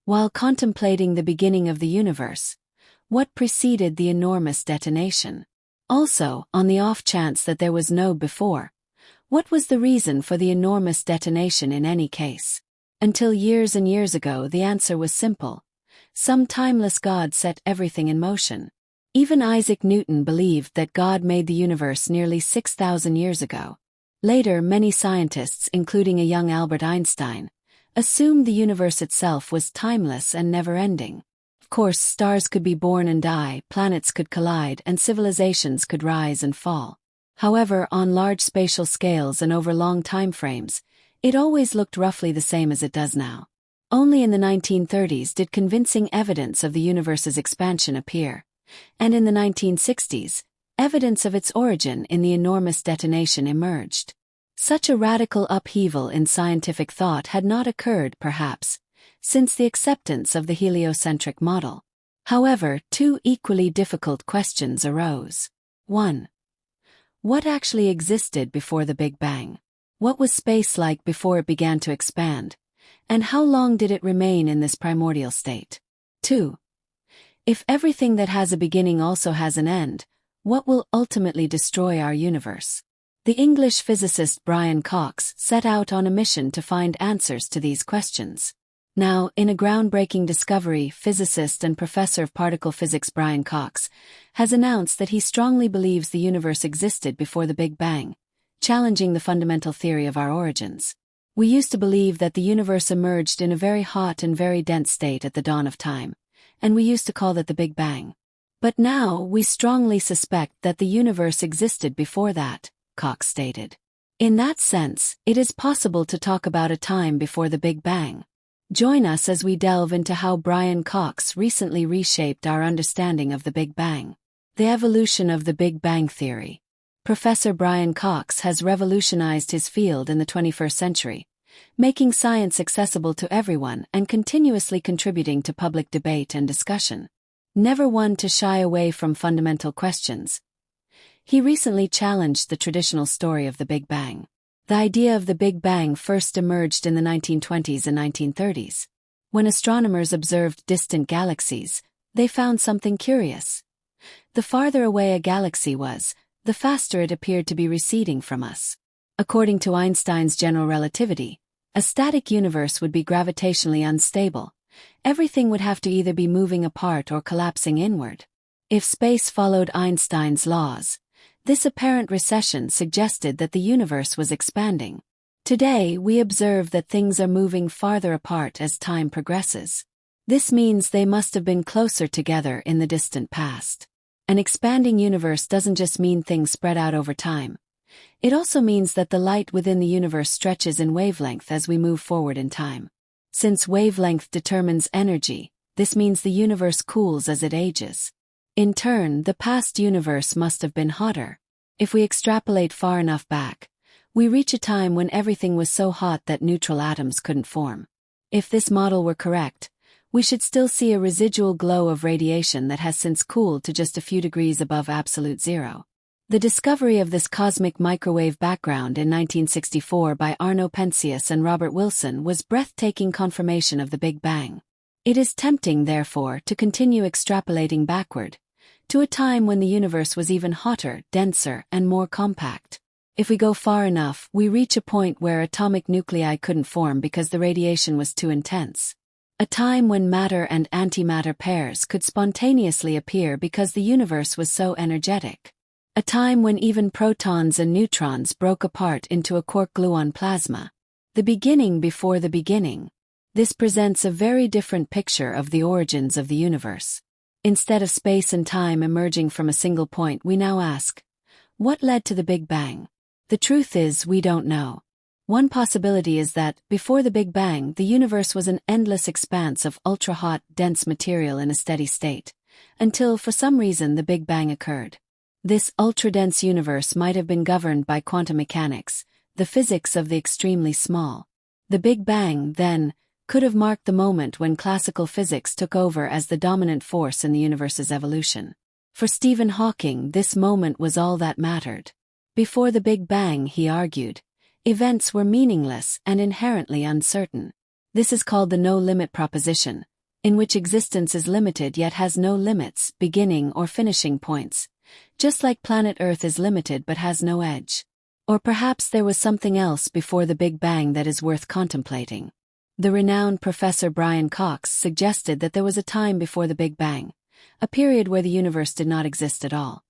While contemplating the beginning of the universe, what preceded the enormous detonation? Also, on the off chance that there was no before, what was the reason for the enormous detonation in any case? Until years and years ago, the answer was simple. Some timeless God set everything in motion. Even Isaac Newton believed that God made the universe nearly 6,000 years ago. Later, many scientists, including a young Albert Einstein, assumed the universe itself was timeless and never-ending. Of course, stars could be born and die, planets could collide, and civilizations could rise and fall. However, on large spatial scales and over long time frames, it always looked roughly the same as it does now. Only in the 1930s did convincing evidence of the universe's expansion appear, and in the 1960s, evidence of its origin in the enormous detonation emerged. Such a radical upheaval in scientific thought had not occurred, perhaps, since the acceptance of the heliocentric model. However, two equally difficult questions arose. 1. What actually existed before the Big Bang? What was space like before it began to expand? And how long did it remain in this primordial state? 2. If everything that has a beginning also has an end, what will ultimately destroy our universe? The English physicist Brian Cox set out on a mission to find answers to these questions. Now, in a groundbreaking discovery, physicist and professor of particle physics Brian Cox has announced that he strongly believes the universe existed before the Big Bang, challenging the fundamental theory of our origins. We used to believe that the universe emerged in a very hot and very dense state at the dawn of time, and we used to call that the Big Bang. But now, we strongly suspect that the universe existed before that, Cox stated. In that sense, it is possible to talk about a time before the Big Bang. Join us as we delve into how Brian Cox recently reshaped our understanding of the Big Bang. The evolution of the Big Bang theory. Professor Brian Cox has revolutionized his field in the 21st century, making science accessible to everyone and continuously contributing to public debate and discussion. Never one to shy away from fundamental questions, he recently challenged the traditional story of the Big Bang. The idea of the Big Bang first emerged in the 1920s and 1930s. When astronomers observed distant galaxies, they found something curious. The farther away a galaxy was, the faster it appeared to be receding from us. According to Einstein's general relativity, a static universe would be gravitationally unstable. Everything would have to either be moving apart or collapsing inward. If space followed Einstein's laws, this apparent recession suggested that the universe was expanding. Today, we observe that things are moving farther apart as time progresses. This means they must have been closer together in the distant past. An expanding universe doesn't just mean things spread out over time. It also means that the light within the universe stretches in wavelength as we move forward in time. Since wavelength determines energy, this means the universe cools as it ages. In turn, the past universe must have been hotter. If we extrapolate far enough back, we reach a time when everything was so hot that neutral atoms couldn't form. If this model were correct, we should still see a residual glow of radiation that has since cooled to just a few degrees above absolute zero. The discovery of this cosmic microwave background in 1964 by Arno Penzias and Robert Wilson was breathtaking confirmation of the Big Bang. It is tempting, therefore, to continue extrapolating backward, to a time when the universe was even hotter, denser, and more compact. If we go far enough, we reach a point where atomic nuclei couldn't form because the radiation was too intense. A time when matter and antimatter pairs could spontaneously appear because the universe was so energetic. A time when even protons and neutrons broke apart into a quark-gluon plasma. The beginning before the beginning. This presents a very different picture of the origins of the universe. Instead of space and time emerging from a single point, we now ask, what led to the Big Bang? The truth is, we don't know. One possibility is that, before the Big Bang, the universe was an endless expanse of ultra-hot, dense material in a steady state, until for some reason the Big Bang occurred. This ultra-dense universe might have been governed by quantum mechanics, the physics of the extremely small. The Big Bang, then, could have marked the moment when classical physics took over as the dominant force in the universe's evolution. For Stephen Hawking, this moment was all that mattered. Before the Big Bang, he argued, events were meaningless and inherently uncertain. This is called the no-limit proposition, in which existence is limited yet has no limits, beginning or finishing points, just like planet Earth is limited but has no edge. Or perhaps there was something else before the Big Bang that is worth contemplating. The renowned Professor Brian Cox suggested that there was a time before the Big Bang, a period where the universe did not exist at all.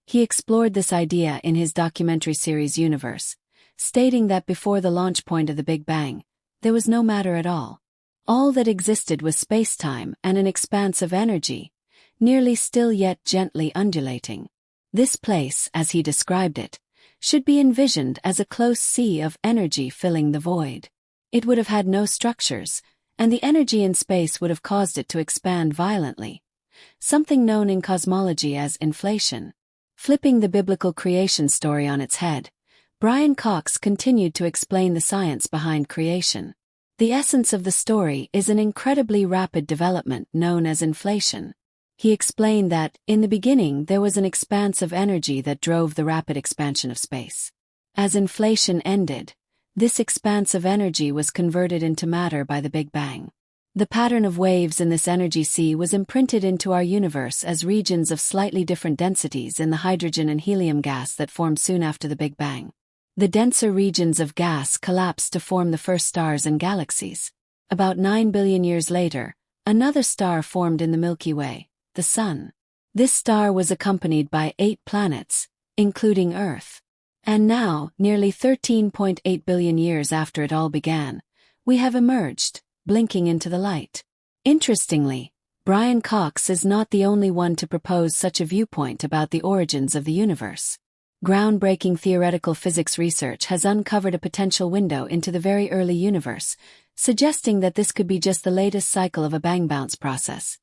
He explored this idea in his documentary series Universe, stating that before the launch point of the Big Bang, there was no matter at all. All that existed was space-time and an expanse of energy, nearly still yet gently undulating. This place, as he described it, should be envisioned as a close sea of energy filling the void. It would have had no structures, and the energy in space would have caused it to expand violently, something known in cosmology as inflation. Flipping the biblical creation story on its head, Brian Cox continued to explain the science behind creation. The essence of the story is an incredibly rapid development known as inflation. He explained that, in the beginning, there was an expanse of energy that drove the rapid expansion of space. As inflation ended, this expanse of energy was converted into matter by the Big Bang. The pattern of waves in this energy sea was imprinted into our universe as regions of slightly different densities in the hydrogen and helium gas that formed soon after the Big Bang. The denser regions of gas collapsed to form the first stars and galaxies. About 9 billion years later, another star formed in the Milky Way, the Sun. This star was accompanied by 8 planets, including Earth. And now, nearly 13.8 billion years after it all began, we have emerged, blinking into the light. Interestingly, Brian Cox is not the only one to propose such a viewpoint about the origins of the universe. Groundbreaking theoretical physics research has uncovered a potential window into the very early universe, suggesting that this could be just the latest cycle of a bang-bounce process,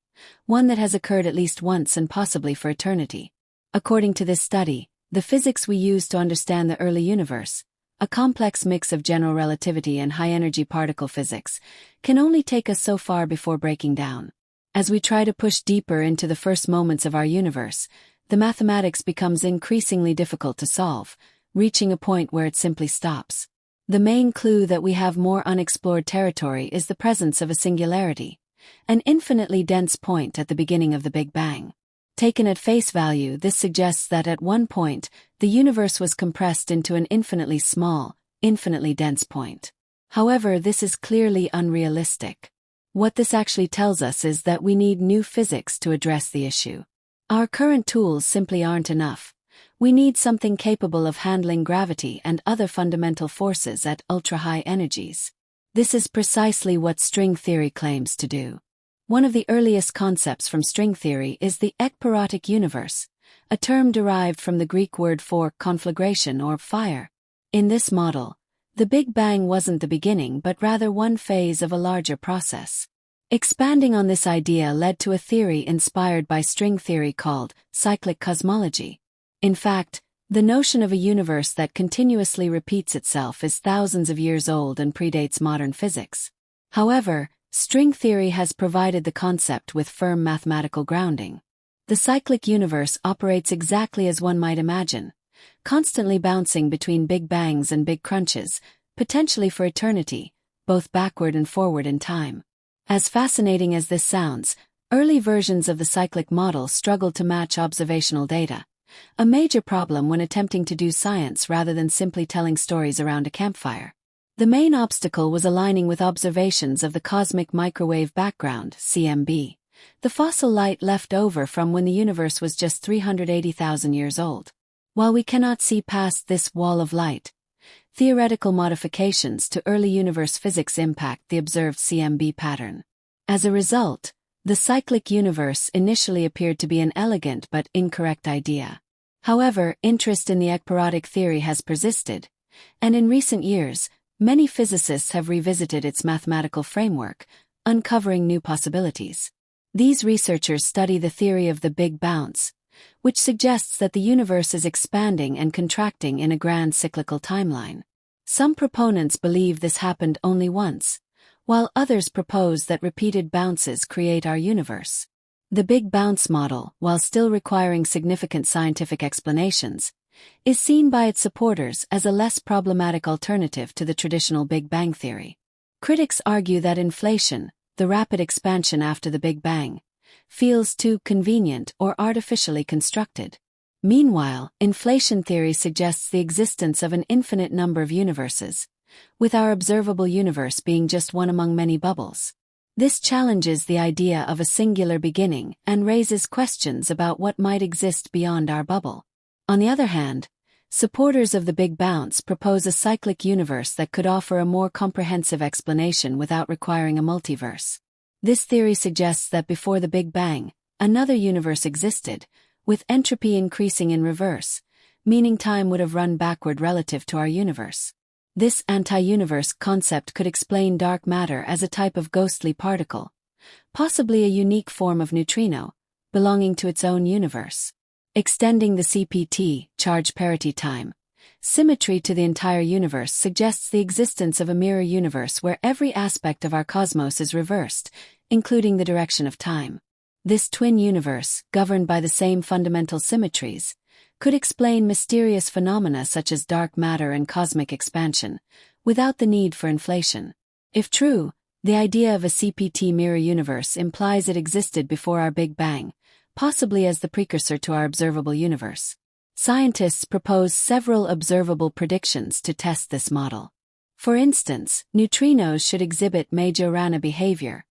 one that has occurred at least once and possibly for eternity. According to this study, the physics we use to understand the early universe, a complex mix of general relativity and high-energy particle physics, can only take us so far before breaking down. As we try to push deeper into the first moments of our universe, the mathematics becomes increasingly difficult to solve, reaching a point where it simply stops. The main clue that we have more unexplored territory is the presence of a singularity, an infinitely dense point at the beginning of the Big Bang. Taken at face value, this suggests that at one point, the universe was compressed into an infinitely small, infinitely dense point. However, this is clearly unrealistic. What this actually tells us is that we need new physics to address the issue. Our current tools simply aren't enough. We need something capable of handling gravity and other fundamental forces at ultra-high energies. This is precisely what string theory claims to do. One of the earliest concepts from string theory is the ekpyrotic universe, a term derived from the Greek word for conflagration or fire. In this model, the Big Bang wasn't the beginning but rather one phase of a larger process. Expanding on this idea led to a theory inspired by string theory called cyclic cosmology. In fact, the notion of a universe that continuously repeats itself is thousands of years old and predates modern physics. However, string theory has provided the concept with firm mathematical grounding. The cyclic universe operates exactly as one might imagine, constantly bouncing between big bangs and big crunches, potentially for eternity, both backward and forward in time. As fascinating as this sounds, early versions of the cyclic model struggled to match observational data, a major problem when attempting to do science rather than simply telling stories around a campfire. The main obstacle was aligning with observations of the cosmic microwave background, CMB, the fossil light left over from when the universe was just 380,000 years old. While we cannot see past this wall of light, theoretical modifications to early universe physics impact the observed CMB pattern. As a result, the cyclic universe initially appeared to be an elegant but incorrect idea. However, interest in the ekpyrotic theory has persisted, and in recent years, many physicists have revisited its mathematical framework, uncovering new possibilities. These researchers study the theory of the Big Bounce, which suggests that the universe is expanding and contracting in a grand cyclical timeline. Some proponents believe this happened only once, while others propose that repeated bounces create our universe. The Big Bounce model, while still requiring significant scientific explanations, is seen by its supporters as a less problematic alternative to the traditional Big Bang theory. Critics argue that inflation, the rapid expansion after the Big Bang, feels too convenient or artificially constructed. Meanwhile, inflation theory suggests the existence of an infinite number of universes, with our observable universe being just one among many bubbles. This challenges the idea of a singular beginning and raises questions about what might exist beyond our bubble. On the other hand, supporters of the Big Bounce propose a cyclic universe that could offer a more comprehensive explanation without requiring a multiverse. This theory suggests that before the Big Bang, another universe existed, with entropy increasing in reverse, meaning time would have run backward relative to our universe. This anti-universe concept could explain dark matter as a type of ghostly particle, possibly a unique form of neutrino, belonging to its own universe. Extending the CPT, charge parity time, symmetry to the entire universe suggests the existence of a mirror universe where every aspect of our cosmos is reversed, including the direction of time. This twin universe, governed by the same fundamental symmetries, could explain mysterious phenomena such as dark matter and cosmic expansion, without the need for inflation. If true, the idea of a CPT mirror universe implies it existed before our Big Bang, possibly as the precursor to our observable universe. Scientists propose several observable predictions to test this model. For instance, neutrinos should exhibit Majorana behavior,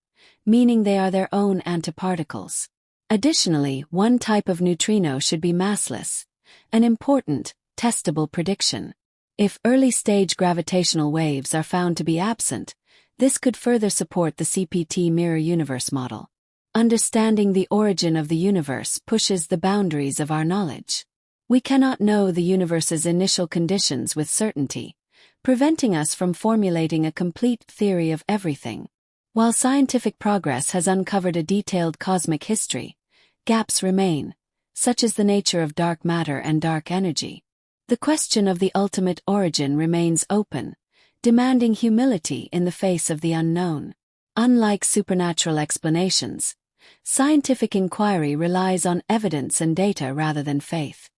meaning they are their own antiparticles. Additionally, one type of neutrino should be massless, an important, testable prediction. If early-stage gravitational waves are found to be absent, this could further support the CPT mirror universe model. Understanding the origin of the universe pushes the boundaries of our knowledge. We cannot know the universe's initial conditions with certainty, preventing us from formulating a complete theory of everything. While scientific progress has uncovered a detailed cosmic history, gaps remain, such as the nature of dark matter and dark energy. The question of the ultimate origin remains open, demanding humility in the face of the unknown. Unlike supernatural explanations, scientific inquiry relies on evidence and data rather than faith.